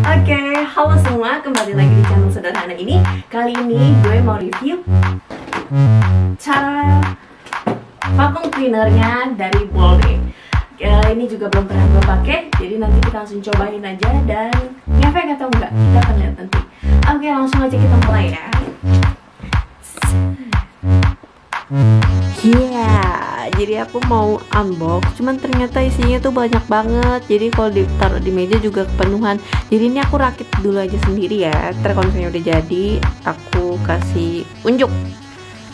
Oke, halo semua, kembali lagi di channel sederhana ini. Kali ini gue mau review cara vacuum cleanernya dari Bolde. Ini juga belum pernah gue pakai, jadi nanti kita langsung cobain aja dan ngefek atau enggak kita akan lihat nanti. Oke, langsung aja kita mulai ya. Jadi aku mau unbox, cuman ternyata isinya tuh banyak banget. Jadi kalau ditaruh di meja juga kepenuhan. Jadi ini aku rakit dulu aja sendiri ya. Ntar kalau misalnya udah jadi, aku kasih unjuk.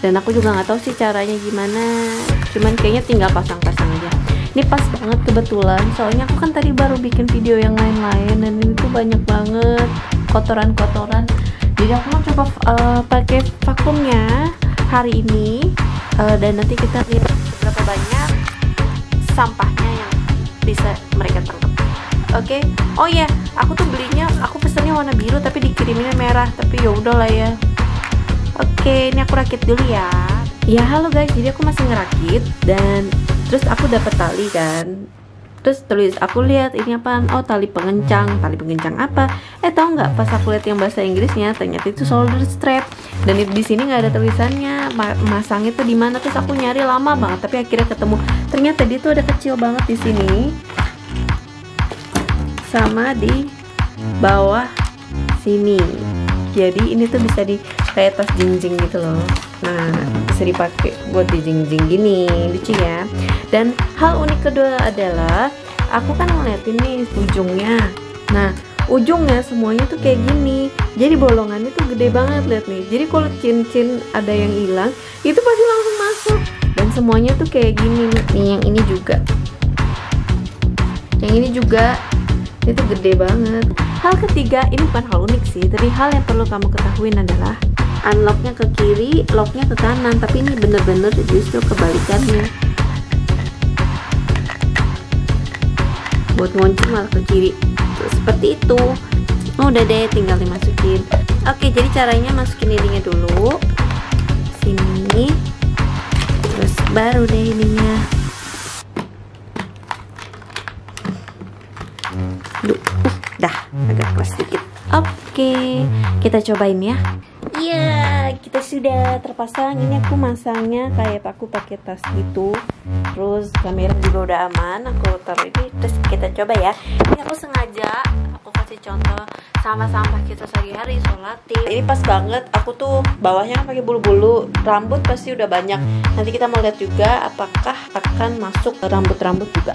Dan aku juga nggak tahu sih caranya gimana. Cuman kayaknya tinggal pasang-pasang aja. Ini pas banget kebetulan, soalnya aku kan tadi baru bikin video yang lain-lain dan ini tuh banyak banget kotoran-kotoran. Jadi aku mau coba pakai vakumnya hari ini. Dan nanti kita lihat berapa banyak sampahnya yang bisa mereka tangkap. Oke. Oh ya, aku tuh belinya, aku pesennya warna biru tapi dikiriminnya merah, tapi ya udahlah ya. Oke, ini aku rakit dulu ya. Ya halo guys, jadi aku masih ngerakit dan terus aku dapat tali kan. Terus tulis, aku lihat ini apaan? Oh, tali pengencang. Tali pengencang apa? Tahu nggak? Pas aku lihat yang bahasa Inggrisnya, ternyata itu solder strap. Dan di sini nggak ada tulisannya. Masang itu di mana? Terus aku nyari lama banget, tapi akhirnya ketemu. Ternyata dia tuh ada kecil banget di sini, sama di bawah sini. Jadi ini tuh bisa di kayak tas jinjing gitu loh. Nah, bisa dipakai buat di jinjing gini, lucu ya. Dan hal unik kedua adalah aku kan ngeliatin nih ujungnya. Nah, ujungnya semuanya tuh kayak gini. Jadi bolongannya tuh gede banget, lihat nih. Jadi kalau cincin ada yang hilang, itu pasti langsung masuk. Dan semuanya tuh kayak gini nih, yang ini juga. Yang ini juga itu gede banget. Hal ketiga, ini bukan hal unik sih, tapi hal yang perlu kamu ketahuin adalah unlocknya ke kiri, locknya ke kanan. Tapi ini bener-bener justru kebalikannya. Buat ngunci malah ke kiri. Tuh, seperti itu. Udah deh, tinggal dimasukin. Oke, jadi caranya masukin ininya dulu sini, terus baru deh ininya. Dah, agak keras sedikit. Oke, kita cobain ya. Iya, kita sudah terpasang. Ini aku masangnya kayak aku pakai tas gitu. Terus kamera juga udah aman. Aku taruh ini, terus kita coba ya. Ini aku sengaja aku kasih contoh sama sampah kita sehari-hari solatif. Ini pas banget. Aku tuh bawahnya pakai bulu-bulu. Rambut pasti udah banyak. Nanti kita mau lihat juga apakah akan masuk rambut-rambut juga.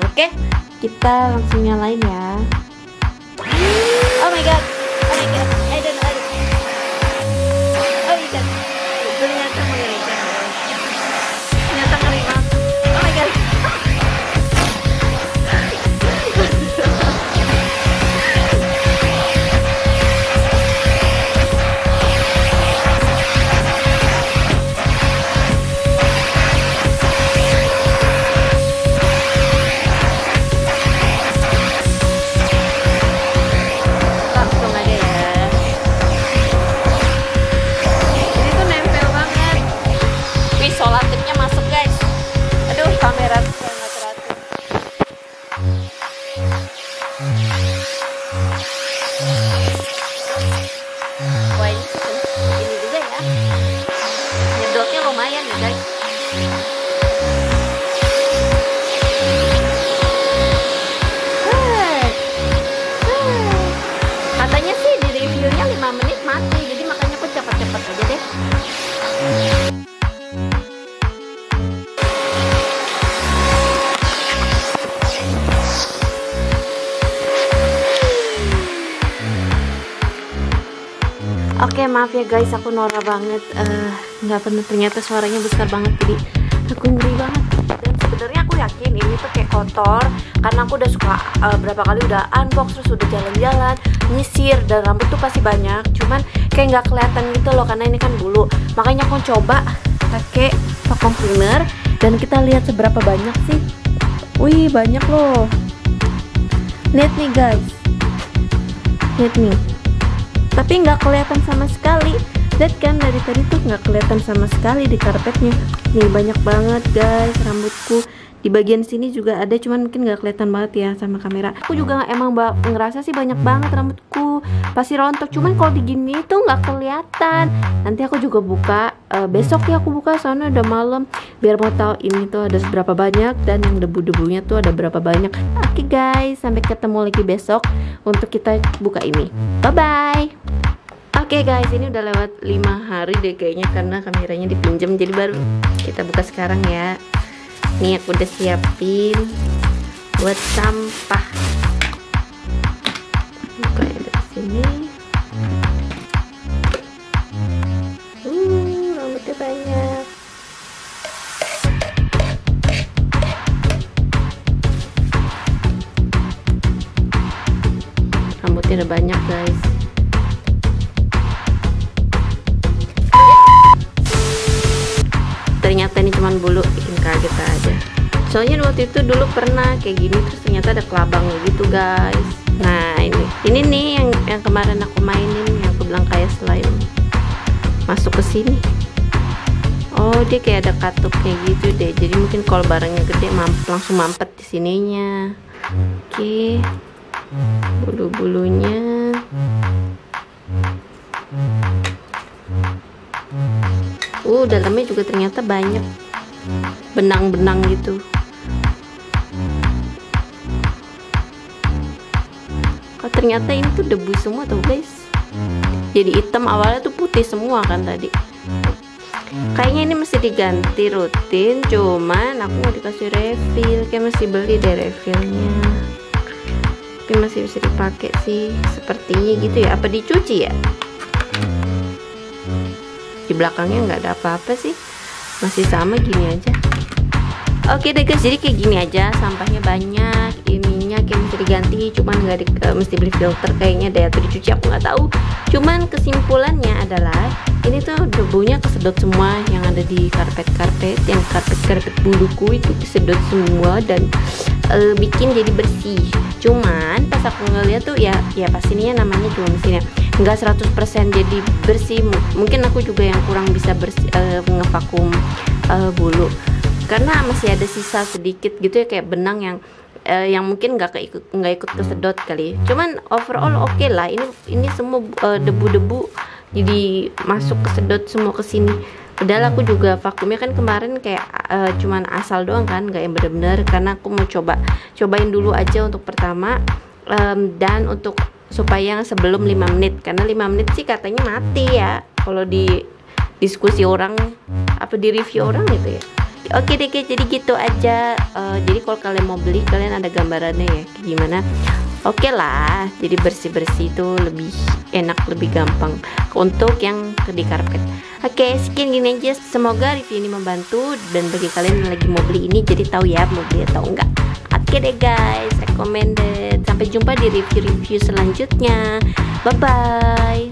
Oke, kita langsung nyalain ya. Oh my god, oh my god, I don't know. Oh my god, ternyata mengerikan. Ternyata ngeri banget. Oh my god. Wah, ini juga ya, nyedotnya lumayan ya guys. Katanya sih di reviewnya 5 menit mati, jadi makanya aku cepet-cepet aja deh. Oke, maaf ya guys, aku norak banget. Nggak pernah, ternyata suaranya besar banget, jadi aku ngeri banget. Dan sebenarnya aku yakin ini tuh kayak kotor, karena aku udah suka berapa kali udah unbox, terus udah jalan-jalan, nyisir, dan rambut tuh pasti banyak. Cuman kayak nggak kelihatan gitu loh, karena ini kan bulu. Makanya aku coba pakai vacuum cleaner, dan kita lihat seberapa banyak sih. Wih, banyak loh. Lihat nih guys, lihat nih. Tapi nggak kelihatan sama sekali. Lihat kan, dari tadi tuh nggak kelihatan sama sekali di karpetnya. Nih banyak banget guys rambutku Di bagian sini juga ada, cuman mungkin nggak kelihatan banget ya sama kamera. Aku juga emang ngerasa sih banyak banget rambutku pasti rontok, cuman kalau digini tuh nggak kelihatan. Nanti aku juga buka besok ya, aku buka soalnya udah malam, biar mau tahu ini tuh ada seberapa banyak dan yang debu-debunya tuh ada berapa banyak. Oke guys, sampai ketemu lagi besok untuk kita buka ini. Bye bye. Oke guys, ini udah lewat 5 hari deh kayaknya karena kameranya dipinjam, jadi baru kita buka sekarang ya. Nih aku udah siapin buat sampah. Buka dari sini. Rambutnya banyak. Rambutnya udah banyak guys. Ternyata ini cuman bulu, bikin kaget aja. Soalnya waktu itu dulu pernah kayak gini, terus ternyata ada kelabangnya gitu guys. Nah ini nih yang kemarin aku mainin, yang aku bilang kayak slime masuk ke sini. Oh, dia kayak ada katupnya gitu deh. Jadi mungkin kalau barangnya gede langsung mampet di sininya. Oke, bulu-bulunya. Dalamnya juga ternyata banyak benang-benang gitu. Oh, ternyata ini tuh debu semua tuh guys. Jadi hitam, awalnya tuh putih semua kan tadi. Kayaknya ini mesti diganti rutin, cuman aku mau dikasih refill, kayak masih beli deh refillnya. Tapi masih bisa dipakai sih, sepertinya gitu ya. Apa dicuci ya? Di belakangnya nggak ada apa-apa sih, masih sama gini aja. Oke deh guys, jadi kayak gini aja, sampahnya banyak, ininya kayak mesti diganti, cuman nggak mesti beli filter kayaknya deh, atau dicuci, aku nggak tahu. Cuman kesimpulannya adalah ini tuh debunya kesedot semua yang ada di karpet-karpet, yang karpet-karpet buluku itu kesedot semua dan bikin jadi bersih. Cuman pas aku ngeliat tuh ya pastinya namanya cuma mesinnya nggak 100% jadi bersih. Mungkin aku juga yang kurang bisa bersih, ngevakum bulu, karena masih ada sisa sedikit gitu ya, kayak benang yang mungkin nggak ikut kesedot kali. Cuman overall oke lah, ini semua debu-debu jadi masuk kesedot semua ke sini. Padahal aku juga vakumnya kan kemarin kayak cuman asal doang kan, nggak yang bener-bener, karena aku mau cobain dulu aja untuk pertama, dan untuk supaya sebelum 5 menit, karena 5 menit sih katanya mati ya kalau di diskusi orang, apa di review orang gitu ya. Oke deh guys, jadi gitu aja. Jadi kalau kalian mau beli, kalian ada gambarannya ya kayak gimana. Oke lah, jadi bersih-bersih itu lebih enak, lebih gampang untuk yang di karpet. Oke, sekian gini aja, semoga review ini membantu, dan bagi kalian yang lagi mau beli ini jadi tahu ya mau beli atau enggak. Oke deh guys, recommended. Sampai jumpa di review-review selanjutnya. Bye bye.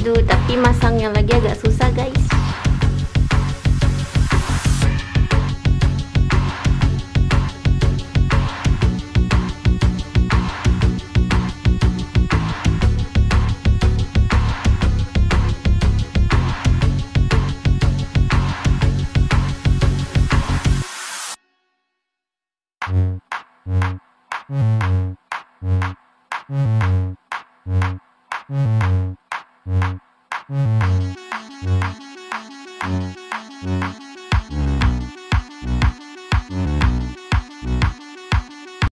Aduh, tapi masangnya lagi agak susah guys.